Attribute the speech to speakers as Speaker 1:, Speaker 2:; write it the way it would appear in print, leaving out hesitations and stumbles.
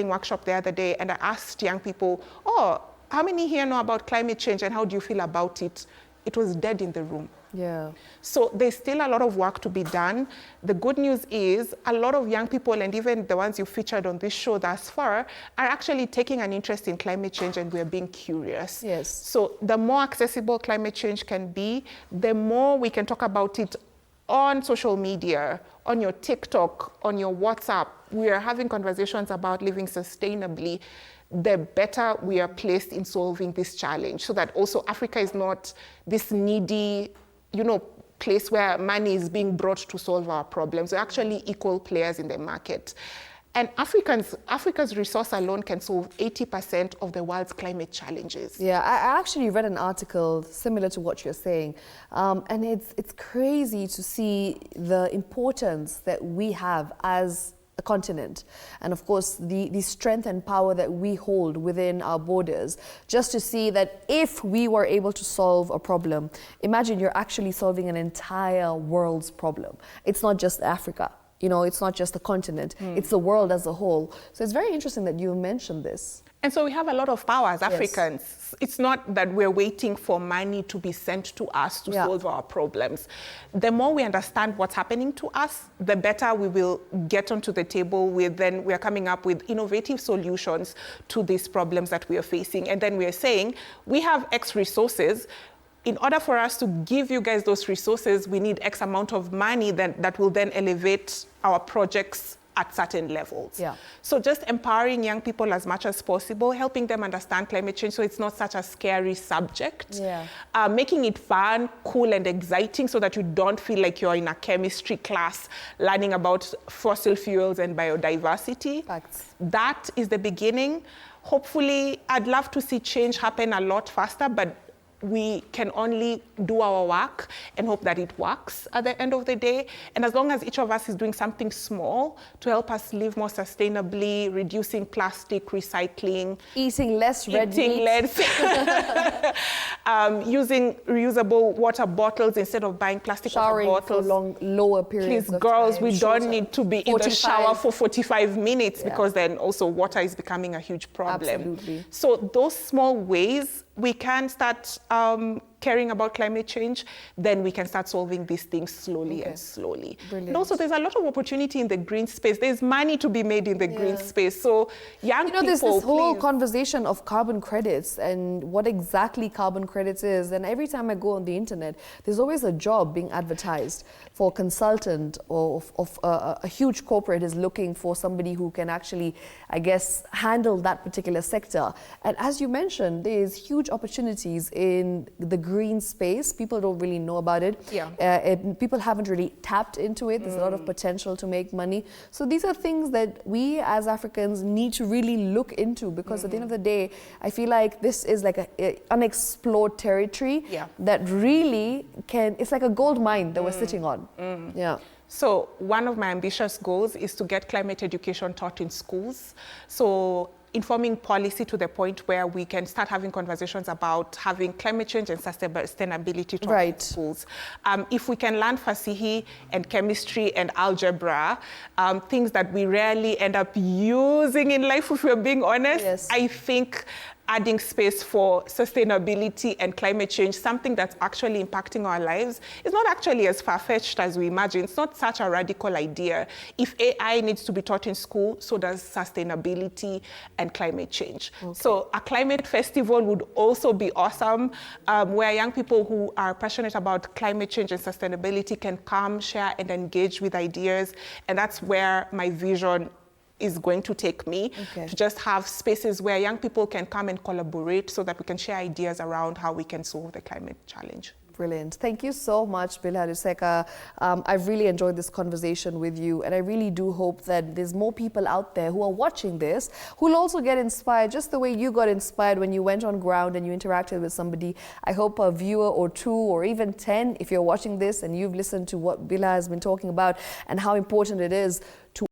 Speaker 1: workshop the other day, and I asked young people, oh, how many here know about climate change and how do you feel about it? It was dead in the room.
Speaker 2: Yeah.
Speaker 1: So there's still a lot of work to be done. The good news is a lot of young people, and even the ones you featured on this show thus far, are actually taking an interest in climate change, and we're being curious.
Speaker 2: Yes.
Speaker 1: So the more accessible climate change can be, the more we can talk about it on social media, on your TikTok, on your WhatsApp. We are having conversations about living sustainably. The better we are placed in solving this challenge, so that also Africa is not this needy, place where money is being brought to solve our problems. We're actually equal players in the market. And Africa's resource alone can solve 80% of the world's climate challenges.
Speaker 2: Yeah, I actually read an article similar to what you're saying. And it's crazy to see the importance that we have as a continent, and of course the strength and power that we hold within our borders, just to see that if we were able to solve a problem, imagine you're actually solving an entire world's problem. It's not just Africa, it's not just the continent, it's the world as a whole. So it's very interesting that you mentioned this.
Speaker 1: And so we have a lot of power as Africans. Yes. It's not that we're waiting for money to be sent to us to solve our problems. The more we understand what's happening to us, the better we will get onto the table with. Then we are coming up with innovative solutions to these problems that we are facing. And then we are saying, we have X resources. In order for us to give you guys those resources, we need X amount of money that will then elevate our projects at certain levels.
Speaker 2: Yeah.
Speaker 1: So just empowering young people as much as possible, helping them understand climate change so it's not such a scary subject, making it fun, cool, and exciting so that you don't feel like you're in a chemistry class learning about fossil fuels and biodiversity.
Speaker 2: Facts.
Speaker 1: That is the beginning. Hopefully, I'd love to see change happen a lot faster, but we can only do our work and hope that it works at the end of the day. And as long as each of us is doing something small to help us live more sustainably, reducing plastic, recycling,
Speaker 2: eating less red meat,
Speaker 1: using reusable water bottles instead of buying plastic water bottles.
Speaker 2: For lower periods
Speaker 1: Please,
Speaker 2: of
Speaker 1: girls,
Speaker 2: time.
Speaker 1: we don't need to be in the shower for 45 minutes because then also water is becoming a huge problem.
Speaker 2: Absolutely.
Speaker 1: So those small ways we can start caring about climate change, then we can start solving these things slowly and slowly.
Speaker 2: Brilliant.
Speaker 1: And also there's a lot of opportunity in the green space. There's money to be made in the green space. So young people,
Speaker 2: there's this whole conversation of carbon credits and what exactly carbon credits is. And every time I go on the internet, there's always a job being advertised for a consultant or of a huge corporate is looking for somebody who can actually, I guess, handle that particular sector. And as you mentioned, there's huge opportunities in the green space. People don't really know about it. People haven't really tapped into it. There's a lot of potential to make money. So these are things that we as Africans need to really look into, because at the end of the day, I feel like this is like a unexplored territory that really it's like a gold mine that we're sitting on.
Speaker 1: So one of my ambitious goals is to get climate education taught in schools. So informing policy to the point where we can start having conversations about having climate change and sustainability taught in schools. If we can learn Fasihi and chemistry and algebra, things that we rarely end up using in life, if we're being honest, I think adding space for sustainability and climate change, something that's actually impacting our lives, is not actually as far-fetched as we imagine. It's not such a radical idea. If AI needs to be taught in school, so does sustainability and climate change. So a climate festival would also be awesome, where young people who are passionate about climate change and sustainability can come, share, and engage with ideas. And that's where my vision is going to take me, to just have spaces where young people can come and collaborate so that we can share ideas around how we can solve the climate challenge.
Speaker 2: Brilliant. Thank you so much, Bilha Luseka. I've really enjoyed this conversation with you, and I really do hope that there's more people out there who are watching this who'll also get inspired, just the way you got inspired when you went on ground and you interacted with somebody. I hope a viewer or two or even 10, if you're watching this and you've listened to what Bilha has been talking about and how important it is to